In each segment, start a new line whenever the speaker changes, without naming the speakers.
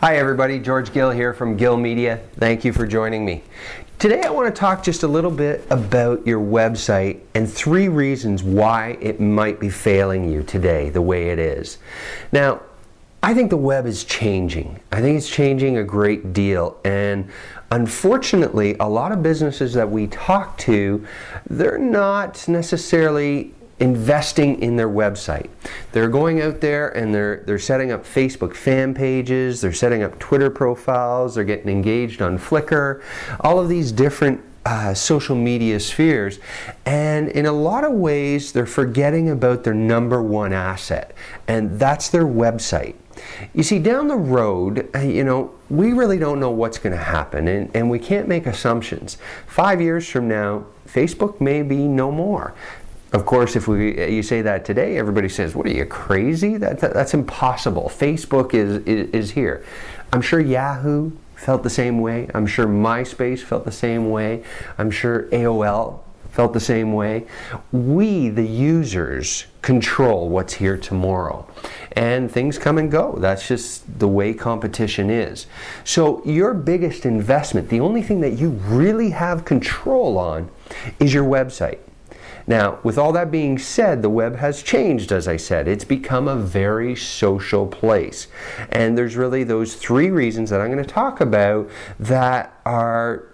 Hi everybody, George Gill here from Gill Media. Thank you for joining me. Today I want to talk just a little bit about your website and 3 reasons why it might be failing you today the way it is. Now, I think the web is changing. I think it's changing a great deal, and unfortunately a lot of businesses that we talk to, they're not necessarily investing in their website. They're going out there and they're setting up Facebook fan pages, they're setting up Twitter profiles, they're getting engaged on Flickr, all of these different social media spheres, and in a lot of ways they're forgetting about their #1 asset, and that's their website. You see, down the road, we really don't know what's going to happen, and we can't make assumptions. 5 years from now, Facebook may be no more. Of course, if you say that today, everybody says, "What are you, crazy? That's impossible. Facebook is here." I'm sure Yahoo felt the same way. I'm sure MySpace felt the same way. I'm sure AOL felt the same way. We, the users, control what's here tomorrow. And things come and go. That's just the way competition is. So your biggest investment, the only thing that you really have control on, is your website. Now, with all that being said, the web has changed, as I said. It's become a very social place. And there's really those 3 reasons that I'm going to talk about that are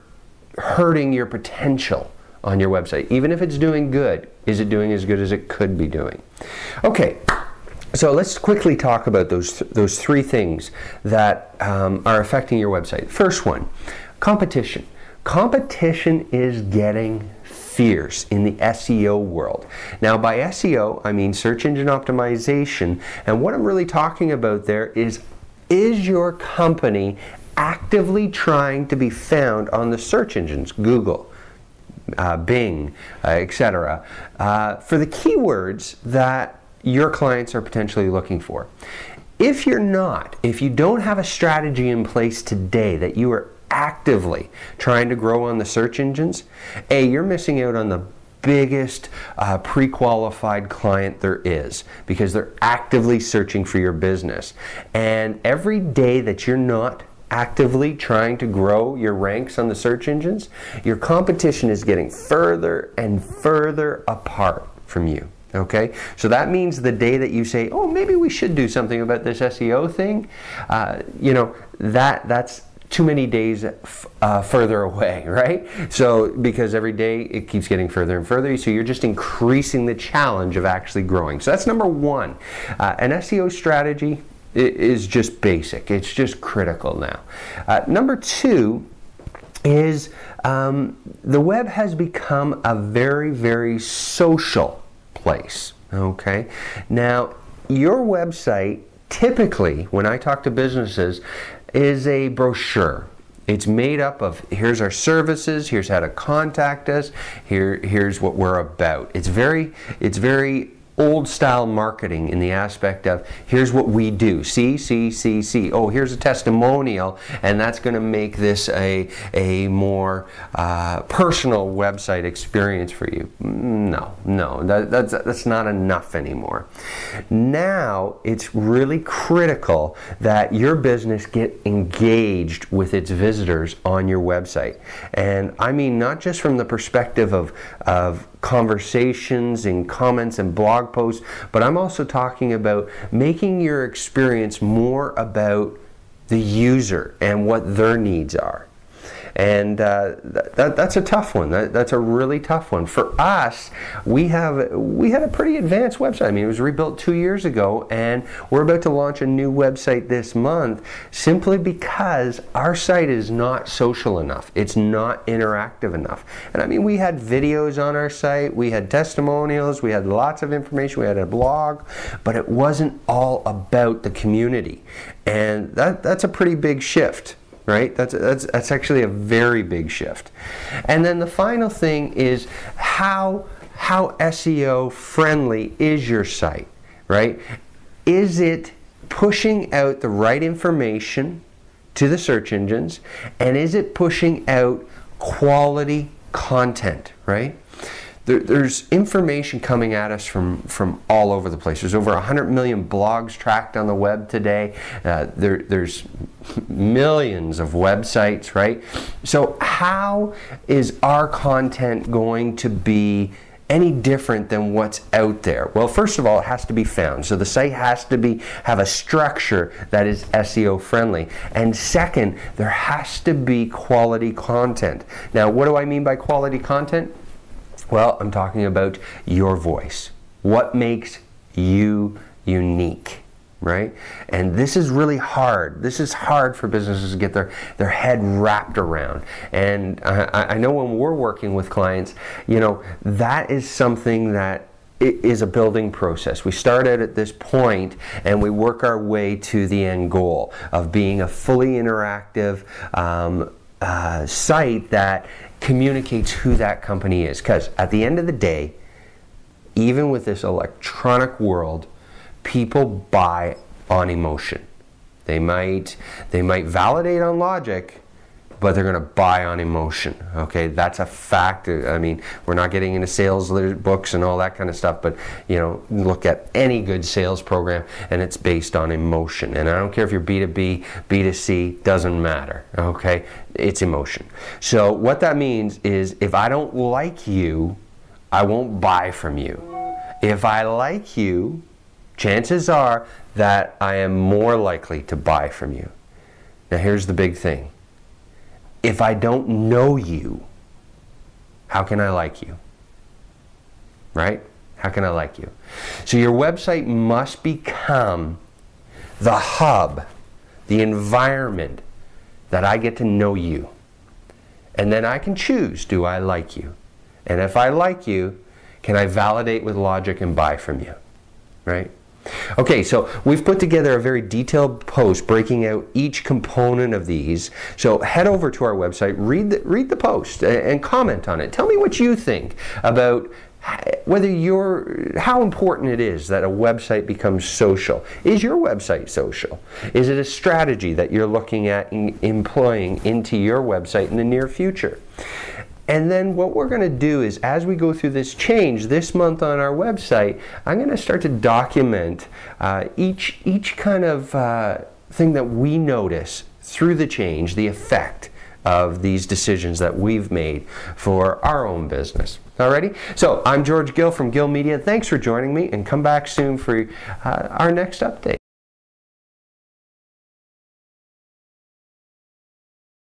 hurting your potential on your website. Even if it's doing good, is it doing as good as it could be doing? Okay, so let's quickly talk about those 3 things that are affecting your website. First one, competition. Competition is getting fierce in the SEO world. Now, by SEO, I mean search engine optimization, and what I'm really talking about there is your company actively trying to be found on the search engines, Google, Bing, etc., for the keywords that your clients are potentially looking for. If you don't have a strategy in place today that you are actively trying to grow on the search engines, you're missing out on the biggest pre-qualified client there is, because they're actively searching for your business. And every day that you're not actively trying to grow your ranks on the search engines, your competition is getting further and further apart from you. Okay, so that means the day that you say, "Oh, maybe we should do something about this SEO thing," that's too many days further away, right? So because every day it keeps getting further and further, so you're just increasing the challenge of actually growing. So that's #1. An SEO strategy is just basic. It's just critical now. #2 is the web has become a very, very social place. Okay, now your website typically, when I talk to businesses, is a brochure. It's made up of, here's our services, here's how to contact us, here's what we're about. It's very old style marketing in the aspect of, here's what we do, see. Oh, here's a testimonial, and that's going to make this a more personal website experience for you. No, that's not enough anymore. Now it's really critical that your business get engaged with its visitors on your website, and I mean not just from the perspective of conversations and comments and blog posts, but I'm also talking about making your experience more about the user and what their needs are. And that's a tough one. That's a really tough one. For us, we had a pretty advanced website. I mean, it was rebuilt 2 years ago, and we're about to launch a new website this month simply because our site is not social enough. It's not interactive enough. And I mean, we had videos on our site, we had testimonials, we had lots of information, we had a blog, but it wasn't all about the community. And that's a pretty big shift. Right? That's actually a very big shift. And then the final thing is how SEO friendly is your site, right? Is it pushing out the right information to the search engines, and is it pushing out quality content, right? there's information coming at us from all over the place. There's over 100 million blogs tracked on the web today. There's millions of websites, right? So how is our content going to be any different than what's out there? Well, first of all, it has to be found. So the site has to have a structure that is SEO friendly. And second, there has to be quality content. Now, what do I mean by quality content? Well, I'm talking about your voice. What makes you unique, right? And this is really hard. This is hard for businesses to get their head wrapped around. And I know when we're working with clients, you know, that is something that is a building process. We start out at this point and we work our way to the end goal of being a fully interactive site that communicates who that company is. Because at the end of the day, even with this electronic world, people buy on emotion. They might validate on logic, but they're going to buy on emotion. Okay, that's a fact. I mean, we're not getting into sales books and all that kind of stuff, but you know, look at any good sales program and it's based on emotion. And I don't care if you're B2B, B2C, doesn't matter. Okay, it's emotion. So what that means is if I don't like you, I won't buy from you. If I like you, chances are that I am more likely to buy from you. Now here's the big thing. If I don't know you, how can I like you? Right? How can I like you? So your website must become the hub, the environment that I get to know you. And then I can choose, do I like you? And if I like you, can I validate with logic and buy from you? Right? Okay, so we've put together a very detailed post breaking out each component of these. So head over to our website, read the post and comment on it. Tell me what you think about how important it is that a website becomes social. Is your website social? Is it a strategy that you're looking at employing into your website in the near future? And then what we're going to do is, as we go through this change this month on our website, I'm going to start to document each kind of thing that we notice through the change, the effect of these decisions that we've made for our own business. Alrighty? So I'm George Gill from Gill Media. Thanks for joining me, and come back soon for our next update.